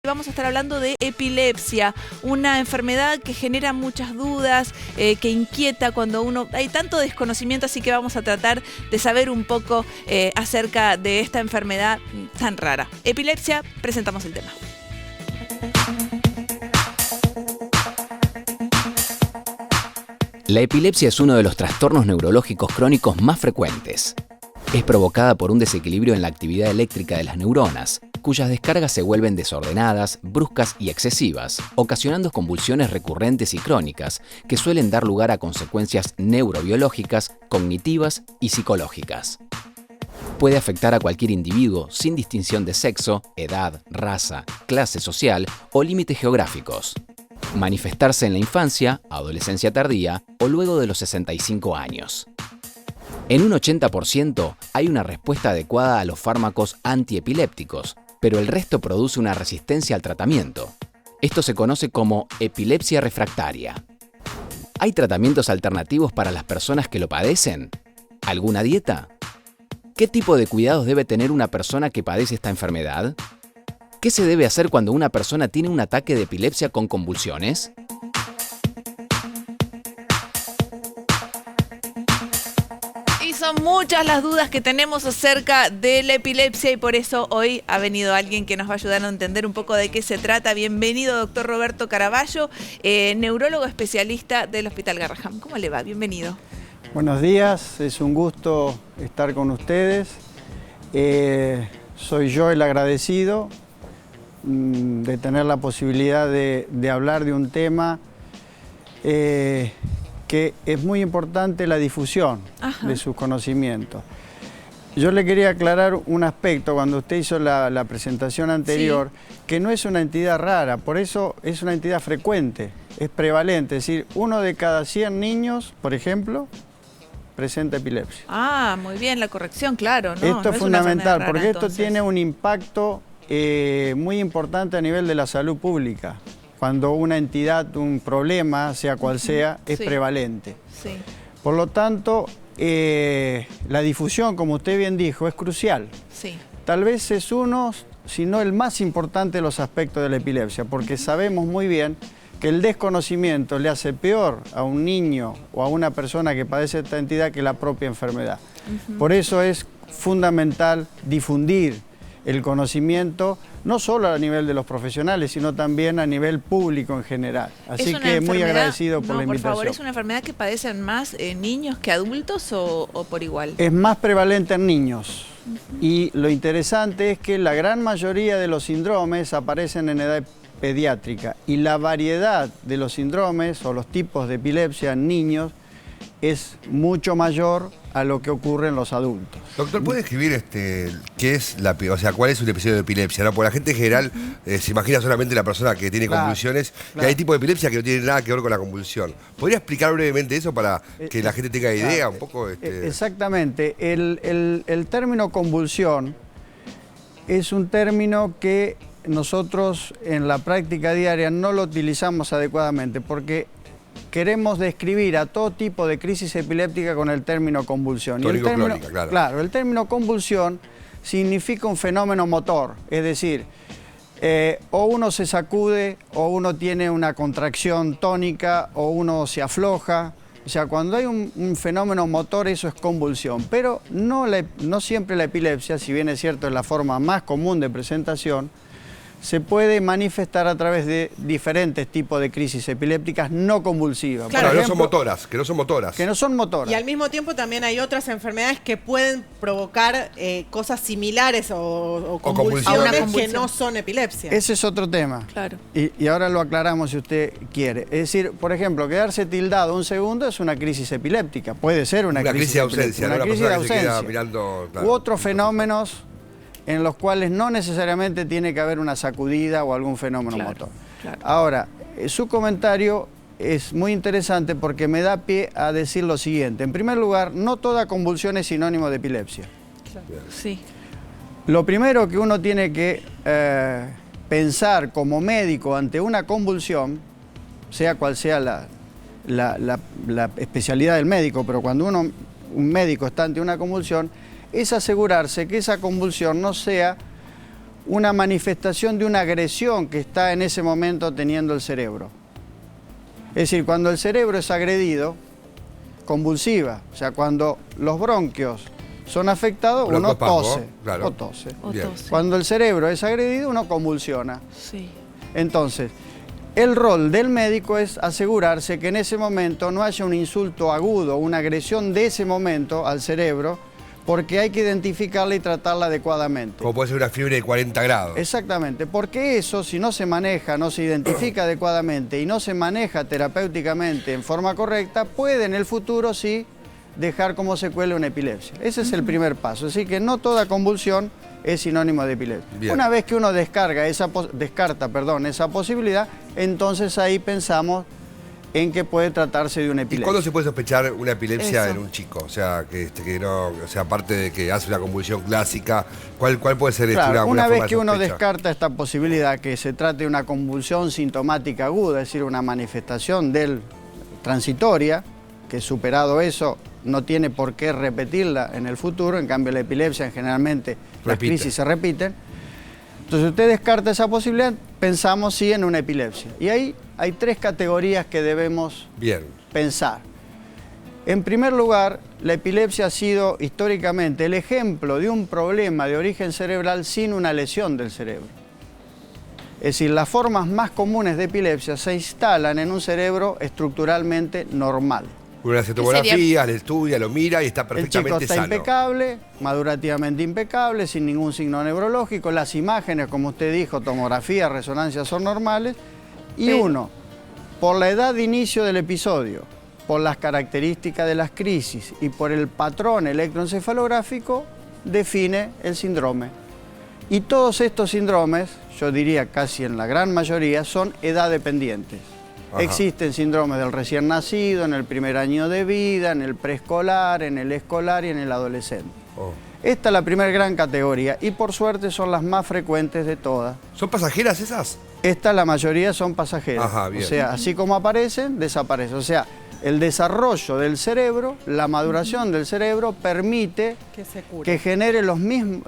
Vamos a estar hablando de epilepsia, una enfermedad que genera muchas dudas, que inquieta cuando hay tanto desconocimiento, así que vamos a tratar de saber un poco acerca de esta enfermedad tan rara. Epilepsia, presentamos el tema. La epilepsia es uno de los trastornos neurológicos crónicos más frecuentes. Es provocada por un desequilibrio en la actividad eléctrica de las neuronas, cuyas descargas se vuelven desordenadas, bruscas y excesivas, ocasionando convulsiones recurrentes y crónicas que suelen dar lugar a consecuencias neurobiológicas, cognitivas y psicológicas. Puede afectar a cualquier individuo sin distinción de sexo, edad, raza, clase social o límites geográficos. Manifestarse en la infancia, adolescencia tardía o luego de los 65 años. En un 80% hay una respuesta adecuada a los fármacos antiepilépticos, pero el resto produce una resistencia al tratamiento. Esto se conoce como epilepsia refractaria. ¿Hay tratamientos alternativos para las personas que lo padecen? ¿Alguna dieta? ¿Qué tipo de cuidados debe tener una persona que padece esta enfermedad? ¿Qué se debe hacer cuando una persona tiene un ataque de epilepsia con convulsiones? Son muchas las dudas que tenemos acerca de la epilepsia y por eso hoy ha venido alguien que nos va a ayudar a entender un poco de qué se trata. Bienvenido, doctor Roberto Caraballo, neurólogo especialista del Hospital Garrahan. ¿Cómo le va? Bienvenido. Buenos días, es un gusto estar con ustedes. Soy yo el agradecido de tener la posibilidad de hablar de un tema que es muy importante la difusión de sus conocimientos. Yo le quería aclarar un aspecto cuando usted hizo la presentación anterior, que no es una entidad rara, por eso es una entidad frecuente, es prevalente, es decir, 1 de cada 100 niños, por ejemplo, presenta epilepsia. Ah, muy bien, la corrección, claro. ¿No? Esto es fundamental, rara, porque esto tiene un impacto muy importante a nivel de la salud pública. Cuando una entidad, un problema, sea cual sea, es prevalente. Sí. Por lo tanto, la difusión, como usted bien dijo, es crucial. Sí. Tal vez es uno, si no el más importante de los aspectos de la epilepsia, porque sabemos muy bien que el desconocimiento le hace peor a un niño o a una persona que padece esta entidad que la propia enfermedad. Por eso es fundamental difundir el conocimiento, no solo a nivel de los profesionales, sino también a nivel público en general. Así que muy agradecido por la invitación. Por favor, ¿es una enfermedad que padecen más niños que adultos o por igual? Es más prevalente en niños. Y lo interesante es que la gran mayoría de los síndromes aparecen en edad pediátrica. Y la variedad de los síndromes o los tipos de epilepsia en niños es mucho mayor a lo que ocurre en los adultos. Doctor, ¿puede escribir qué es cuál es un episodio de epilepsia? ¿No? Porque la gente en general se imagina solamente la persona que tiene convulsiones y hay tipos de epilepsia que no tienen nada que ver con la convulsión. ¿Podría explicar brevemente eso para que la gente tenga idea un poco? Exactamente. El término convulsión es un término que nosotros en la práctica diaria no lo utilizamos adecuadamente porque queremos describir a todo tipo de crisis epiléptica con el término convulsión. Tónico-clónica, claro. Claro, el término convulsión significa un fenómeno motor, es decir, o uno se sacude, o uno tiene una contracción tónica, o uno se afloja. O sea, cuando hay un fenómeno motor, eso es convulsión. Pero no siempre la epilepsia, si bien es cierto es la forma más común de presentación, se puede manifestar a través de diferentes tipos de crisis epilépticas no convulsivas. Claro, Por ejemplo, que no son motoras. Que no son motoras. Y al mismo tiempo también hay otras enfermedades que pueden provocar cosas similares o convulsiones que no son epilepsia. Ese es otro tema. Claro. Y ahora lo aclaramos si usted quiere. Es decir, por ejemplo, quedarse tildado un segundo es una crisis epiléptica. Puede ser una crisis de ausencia. Una crisis de ausencia. Mirando, U otros fenómenos en los cuales no necesariamente tiene que haber una sacudida o algún fenómeno motor. Claro. Ahora, su comentario es muy interesante porque me da pie a decir lo siguiente. En primer lugar, no toda convulsión es sinónimo de epilepsia. Claro. Sí. Lo primero que uno tiene que pensar como médico ante una convulsión, sea cual sea la especialidad del médico, pero cuando un médico está ante una convulsión, es asegurarse que esa convulsión no sea una manifestación de una agresión que está en ese momento teniendo el cerebro. Es decir, cuando el cerebro es agredido, convulsiva, o sea, cuando los bronquios son afectados, uno tose, claro. o tose. Cuando el cerebro es agredido, uno convulsiona. Sí. Entonces, el rol del médico es asegurarse que en ese momento no haya un insulto agudo, una agresión de ese momento al cerebro, porque hay que identificarla y tratarla adecuadamente. Como puede ser una fiebre de 40 grados. Exactamente, porque eso, si no se maneja, no se identifica adecuadamente y no se maneja terapéuticamente en forma correcta, puede en el futuro sí dejar como secuela una epilepsia. Ese es el primer paso, así que no toda convulsión es sinónimo de epilepsia. Bien. Una vez que uno descarta esa posibilidad, entonces ahí pensamos en que puede tratarse de una epilepsia. ¿Y cuándo se puede sospechar una epilepsia en un chico? O sea, que no, o sea, aparte de que hace una convulsión clásica, ¿cuál puede ser una vez que uno descarta esta posibilidad que se trate de una convulsión sintomática aguda, es decir, una manifestación transitoria, que superado eso no tiene por qué repetirla en el futuro, en cambio la epilepsia generalmente las crisis se repiten. Entonces usted descarta esa posibilidad, pensamos sí en una epilepsia. Y ahí hay tres categorías que debemos pensar. En primer lugar, la epilepsia ha sido históricamente el ejemplo de un problema de origen cerebral sin una lesión del cerebro. Es decir, las formas más comunes de epilepsia se instalan en un cerebro estructuralmente normal. Uno hace tomografía, le estudia, lo mira y está perfectamente sano. El chico está impecable, madurativamente impecable, sin ningún signo neurológico. Las imágenes, como usted dijo, tomografía, resonancia, son normales. Y uno, por la edad de inicio del episodio, por las características de las crisis y por el patrón electroencefalográfico, define el síndrome. Y todos estos síndromes, yo diría casi en la gran mayoría, son edad dependientes. Ajá. Existen síndromes del recién nacido, en el primer año de vida, en el preescolar, en el escolar y en el adolescente. Esta es la primera gran categoría y por suerte son las más frecuentes de todas. ¿Son pasajeras esas? La mayoría son pasajeras. Ajá, bien. O sea, así como aparecen, desaparecen. O sea, el desarrollo del cerebro, la maduración del cerebro permite que genere los mismos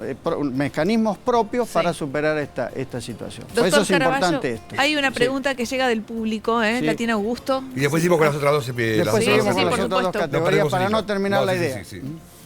mecanismos propios para superar esta situación. Doctor Por eso es Caraballo, importante esto. Hay una pregunta que llega del público, la tiene Augusto. Y después seguimos con las otras dos. Después seguimos con las otras dos categorías para no terminar la idea.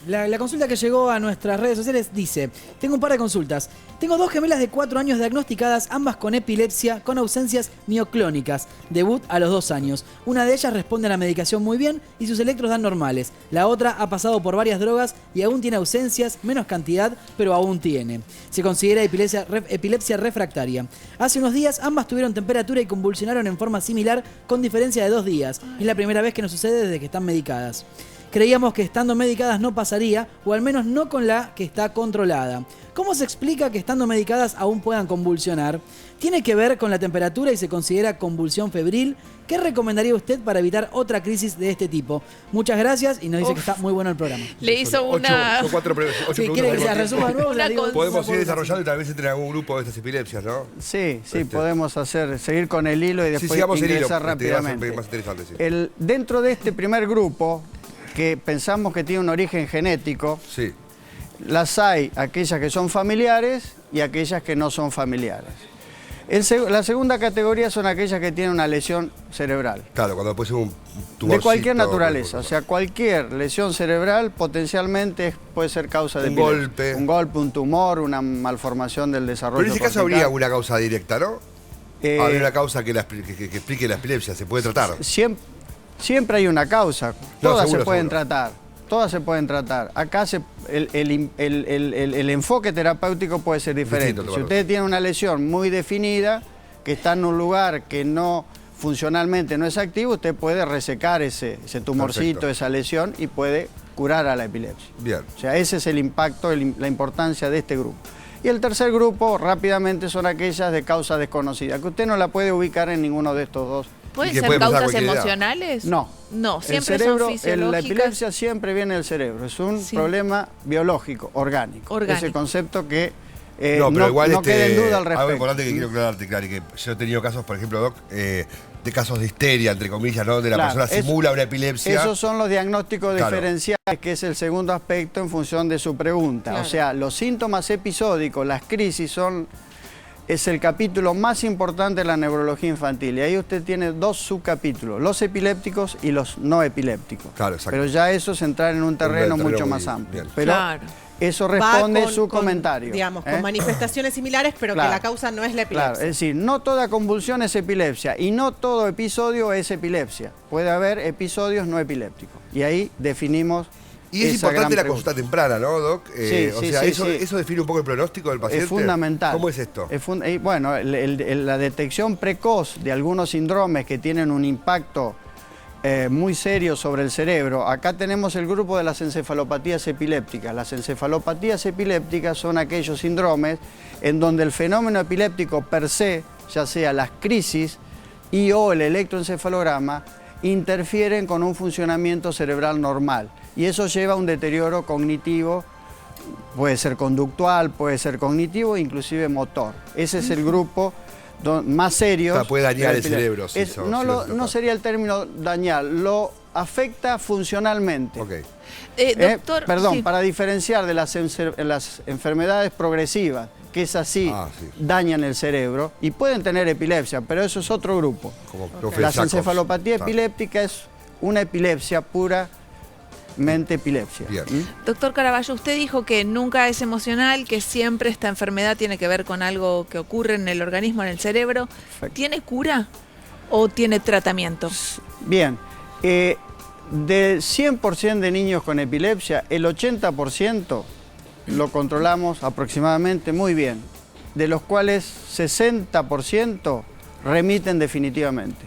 La consulta que llegó a nuestras redes sociales dice: tengo un par de consultas. Tengo 2 gemelas de 4 años diagnosticadas, ambas con epilepsia, con ausencias mioclónicas. Debut a los 2 años. Una de ellas responde a la medicación muy bien y sus electros dan normales. La otra ha pasado por varias drogas y aún tiene ausencias, menos cantidad, pero aún tiene. Se considera epilepsia refractaria. Hace unos días ambas tuvieron temperatura y convulsionaron en forma similar con diferencia de 2 días. Es la primera vez que nos sucede desde que están medicadas. Creíamos que estando medicadas no pasaría, o al menos no con la que está controlada. ¿Cómo se explica que estando medicadas aún puedan convulsionar? ¿Tiene que ver con la temperatura y se considera convulsión febril? ¿Qué recomendaría usted para evitar otra crisis de este tipo? Muchas gracias y nos dice que está muy bueno el programa. Le hizo una... Son 8 preguntas. ¿Quiere que se resuma de nuevo? Podemos ir desarrollando y tal vez entre algún grupo de estas epilepsias, ¿no? Sí, podemos seguir con el hilo y después ingresar rápidamente. Más interesante, dentro de este primer grupo, que pensamos que tiene un origen genético, las hay aquellas que son familiares y aquellas que no son familiares. La segunda categoría son aquellas que tienen una lesión cerebral. Claro, cuando puede ser un tumor. De cualquier naturaleza, o sea, cualquier lesión cerebral potencialmente puede ser causa de epilepsia. Un golpe, un tumor, una malformación del desarrollo. Pero en ese caso habría una causa directa, ¿no? Habría una causa que explique la epilepsia, ¿se puede tratar? Siempre hay una causa, todas se pueden tratar, todas se pueden tratar. Acá el enfoque terapéutico puede ser diferente. Si usted tiene una lesión muy definida, que está en un lugar que no funcionalmente no es activo, usted puede resecar ese tumorcito, esa lesión y puede curar a la epilepsia. Bien. O sea, ese es el impacto, la importancia de este grupo. Y el tercer grupo, rápidamente, son aquellas de causa desconocida, que usted no la puede ubicar en ninguno de estos dos. ¿Pueden ser causas emocionales? No. No, siempre el cerebro, son fisiológicas. La epilepsia siempre viene del cerebro, es un problema biológico, orgánico. Ese concepto que No, pero igual no queda en duda al respecto. Algo importante que quiero aclararte, claro, que yo he tenido casos, por ejemplo, Doc, de casos de histeria, entre comillas, ¿no? Donde la persona simula una epilepsia. Esos son los diagnósticos diferenciales, que es el segundo aspecto en función de su pregunta. Claro. O sea, los síntomas episódicos, las crisis es el capítulo más importante de la neurología infantil. Y ahí usted tiene dos subcapítulos, los epilépticos y los no epilépticos. Claro, exacto. Pero ya eso es entrar en un terreno mucho más amplio. Pero eso responde su comentario. Digamos, con manifestaciones similares, pero que la causa no es la epilepsia. Claro, es decir, no toda convulsión es epilepsia y no todo episodio es epilepsia. Puede haber episodios no epilépticos. Y ahí definimos. Y es importante la consulta temprana, ¿no, Doc? Eso define un poco el pronóstico del paciente. Es fundamental. ¿Cómo es esto? Bueno, la detección precoz de algunos síndromes que tienen un impacto muy serio sobre el cerebro. Acá tenemos el grupo de las encefalopatías epilépticas. Las encefalopatías epilépticas son aquellos síndromes en donde el fenómeno epiléptico per se, ya sea las crisis y o el electroencefalograma, interfieren con un funcionamiento cerebral normal. Y eso lleva a un deterioro cognitivo, puede ser conductual, puede ser cognitivo, inclusive motor. Ese es el grupo más serio. O sea, puede dañar el cerebro. No sería el término dañar, lo afecta funcionalmente. Okay. Doctor, perdón, para diferenciar de las enfermedades progresivas, que es así, dañan el cerebro y pueden tener epilepsia, pero eso es otro grupo. La encefalopatía epiléptica es una epilepsia puramente epilepsia. Doctor Caraballo, usted dijo que nunca es emocional, que siempre esta enfermedad tiene que ver con algo que ocurre en el organismo, en el cerebro. Perfecto. ¿Tiene cura o tiene tratamiento? Bien, del 100% de niños con epilepsia, el 80% lo controlamos aproximadamente muy bien, de los cuales 60% remiten definitivamente.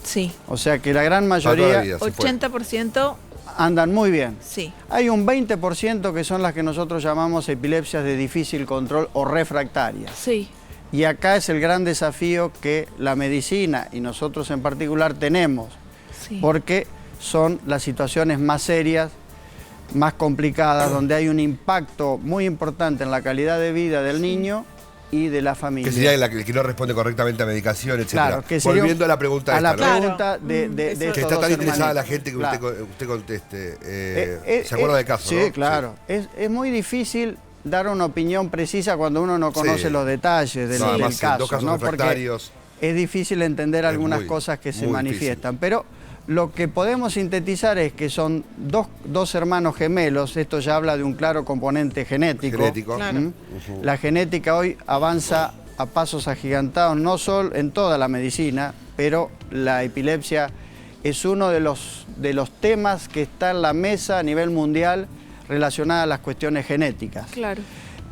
Sí. O sea que la gran mayoría, 80%... andan muy bien. Sí. Hay un 20% que son las que nosotros llamamos epilepsias de difícil control o refractarias. Sí. Y acá es el gran desafío que la medicina y nosotros en particular tenemos, porque son las situaciones más serias, más complicadas, donde hay un impacto muy importante en la calidad de vida del niño y de la familia. Que sería el que no responde correctamente a medicación, etc. Claro, que sería volviendo a la pregunta pregunta de que está tan interesada la gente que usted conteste. ¿Se acuerda de caso? Sí, ¿no? Claro. Sí. Es muy difícil dar una opinión precisa cuando uno no conoce los detalles del caso. Dos casos refractarios. Porque es difícil entender algunas cosas que se manifiestan. Difícil. Pero lo que podemos sintetizar es que son dos hermanos gemelos. Esto ya habla de un claro componente genético. Claro. La genética hoy avanza a pasos agigantados, no solo en toda la medicina, pero la epilepsia es uno de los temas que está en la mesa a nivel mundial relacionada a las cuestiones genéticas. Claro.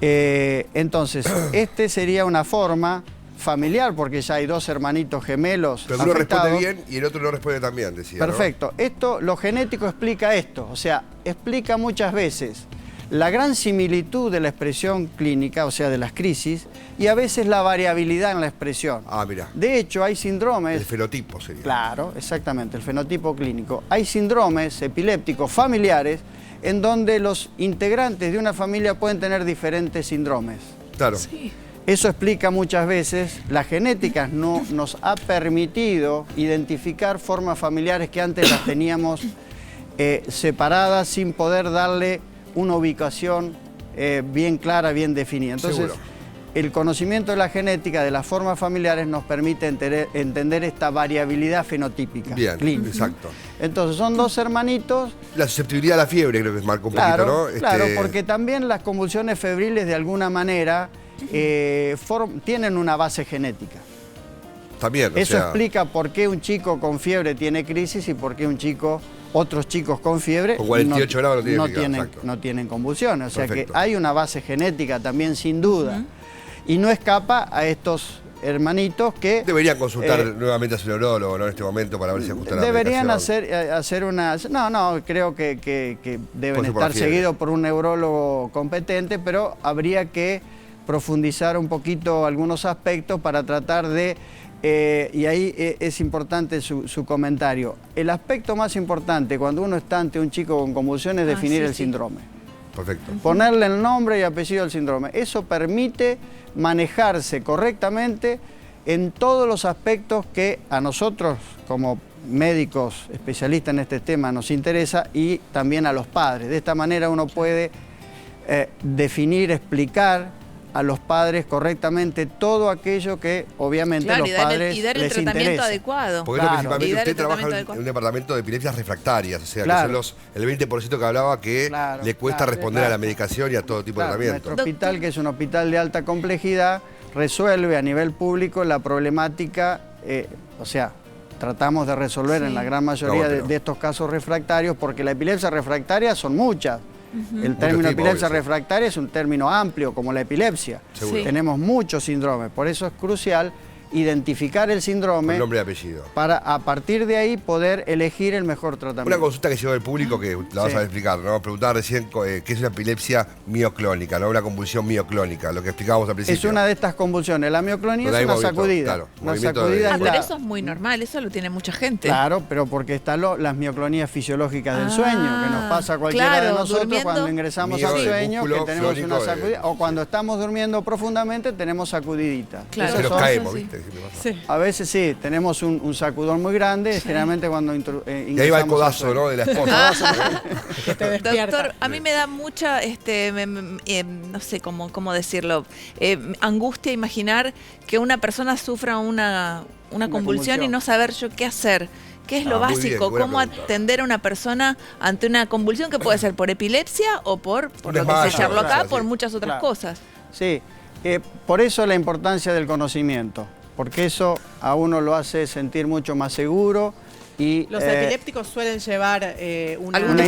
Entonces, este sería una forma familiar, porque ya hay dos hermanitos gemelos. Pero uno responde bien y el otro no responde tan bien, decía. Perfecto. ¿No? Lo genético explica esto, o sea, explica muchas veces la gran similitud de la expresión clínica, o sea, de las crisis, y a veces la variabilidad en la expresión. Ah, mira. De hecho, hay síndromes... El fenotipo sería. Claro, exactamente, el fenotipo clínico. Hay síndromes epilépticos familiares en donde los integrantes de una familia pueden tener diferentes síndromes. Claro. Sí. Eso explica muchas veces, la genética nos ha permitido identificar formas familiares que antes las teníamos separadas sin poder darle una ubicación bien clara, bien definida. Entonces, el conocimiento de la genética de las formas familiares nos permite entender esta variabilidad fenotípica. Bien, clínica. Exacto. Entonces, son dos hermanitos. La susceptibilidad a la fiebre creo que es marca un poquito, ¿no? Claro, porque también las convulsiones febriles de alguna manera tienen una base genética. También, Eso explica por qué un chico con fiebre tiene crisis y por qué otros chicos con fiebre con 48 grados no tienen convulsiones. O sea que hay una base genética también, sin duda. Y no escapa a estos hermanitos que... Deberían consultar nuevamente a su neurólogo, ¿no? En este momento para ver si ajustan la deberían hacer una... No, creo que deben estar seguidos por un neurólogo competente, pero habría que profundizar un poquito algunos aspectos para tratar de... y ahí es importante su comentario. El aspecto más importante cuando uno está ante un chico con convulsiones es definir el síndrome. Perfecto. Ponerle el nombre y apellido al síndrome. Eso permite manejarse correctamente en todos los aspectos que a nosotros como médicos especialistas en este tema nos interesa y también a los padres. De esta manera uno puede definir, explicar a los padres correctamente todo aquello que obviamente los padres y dar el les tratamiento interesa. adecuado. Porque principalmente usted trabaja en un departamento de epilepsias refractarias, o sea, que son el 20% que hablaba que le cuesta responder a la medicación y a todo tipo de tratamiento. Nuestro hospital, que es un hospital de alta complejidad, resuelve a nivel público la problemática, o sea, tratamos de resolver en la gran mayoría de estos casos refractarios, porque la epilepsia refractaria son muchas. El término epilepsia refractaria es un término amplio, como la epilepsia. Tenemos muchos síndromes, por eso es crucial identificar el síndrome. El nombre y apellido. Para a partir de ahí poder elegir el mejor tratamiento. Una consulta que llegó del público que la vas a explicar, ¿no? Preguntaba recién qué es una epilepsia mioclónica, ¿no? Una convulsión mioclónica, lo que explicábamos al principio. Es una de estas convulsiones. La mioclonía es una sacudida. Claro, una sacudida pero eso es muy normal, eso lo tiene mucha gente. Claro, pero porque están las mioclonías fisiológicas del sueño, que nos pasa a cualquiera de nosotros cuando ingresamos al sueño, que tenemos una sacudida. O cuando estamos durmiendo profundamente, tenemos sacudiditas. Claro. Pero caemos, ¿viste? Sí. A veces sí, tenemos un sacudón muy grande, generalmente cuando ingresamos. Y ahí va el codazo, ¿no? De la esposa. Que te despierta. Doctor, a mí me da mucha, no sé cómo decirlo, angustia imaginar que una persona sufra una convulsión y no saber yo qué hacer. ¿Qué es lo básico? ¿Cómo atender a una persona ante una convulsión que puede ser por epilepsia o por lo que se charló acá, por muchas otras cosas? Sí, por eso la importancia del conocimiento. Porque eso a uno lo hace sentir mucho más seguro y... Los epilépticos suelen llevar una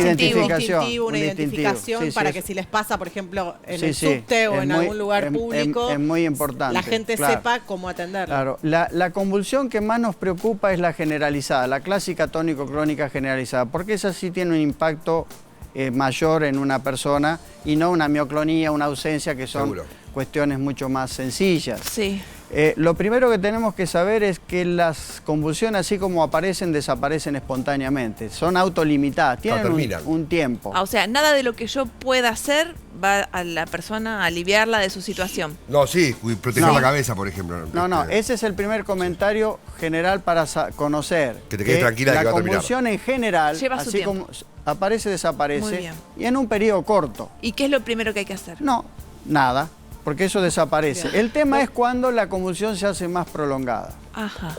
identificación para que si les pasa, por ejemplo, en el subte o en algún lugar público, es muy importante. La gente sepa cómo atenderlo. Claro, la convulsión que más nos preocupa es la generalizada, la clásica tónico-clónica generalizada, porque esa sí tiene un impacto mayor en una persona y no una mioclonía, una ausencia, que son cuestiones mucho más sencillas. Sí. Lo primero que tenemos que saber es que las convulsiones, así como aparecen, desaparecen espontáneamente. Son autolimitadas, tienen un tiempo. O sea, nada de lo que yo pueda hacer va a la persona a aliviarla de su situación. No, sí, proteger la cabeza, por ejemplo. No, ese es el primer comentario general para conocer. Que te quedes tranquila de que va a terminar. La convulsión en general, lleva su tiempo. Como aparece, desaparece. Muy bien. Y en un periodo corto. ¿Y qué es lo primero que hay que hacer? No, nada. Porque eso desaparece. Bien. El tema es cuando la convulsión se hace más prolongada. Ajá.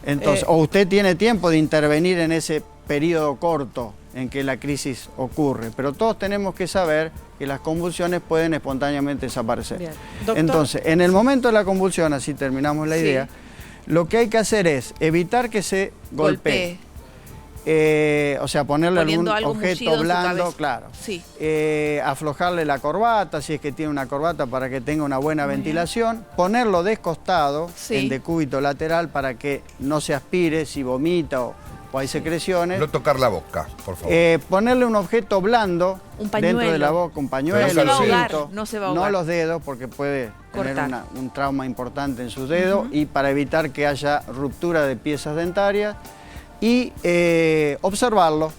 Entonces, o usted tiene tiempo de intervenir en ese periodo corto en que la crisis ocurre, pero todos tenemos que saber que las convulsiones pueden espontáneamente desaparecer. Bien. Entonces, en el momento de la convulsión, así terminamos la idea, lo que hay que hacer es evitar que se golpee. O sea, ponerle algún objeto blando, claro. Sí. Aflojarle la corbata, si es que tiene una corbata, para que tenga una buena ventilación. Ponerlo descostado, en decúbito lateral, para que no se aspire si vomita o hay secreciones. No tocar la boca, por favor. Ponerle un objeto blando dentro de la boca, un pañuelo, no se va a ahogar. No los dedos, porque puede tener un trauma importante en sus dedos, y para evitar que haya ruptura de piezas dentarias. Y observarlo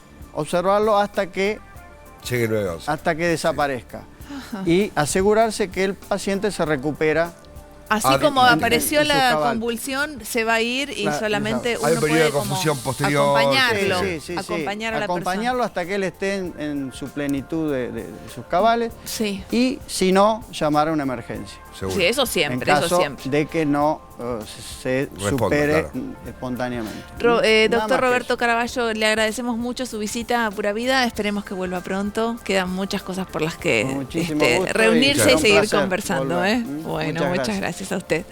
hasta que desaparezca. Ajá. Y asegurarse que el paciente se recupera. Así como apareció la convulsión, se va a ir y solamente uno puede acompañarlo. Acompañarlo hasta que él esté en su plenitud de sus cabales. Sí. Y si no, llamar a una emergencia. Seguro. Sí, eso siempre. En caso de que no se supere espontáneamente. Doctor Roberto Caraballo, le agradecemos mucho su visita a Pura Vida. Esperemos que vuelva pronto. Quedan muchas cosas por las que reunirse y seguir conversando. Bueno, muchas gracias a usted.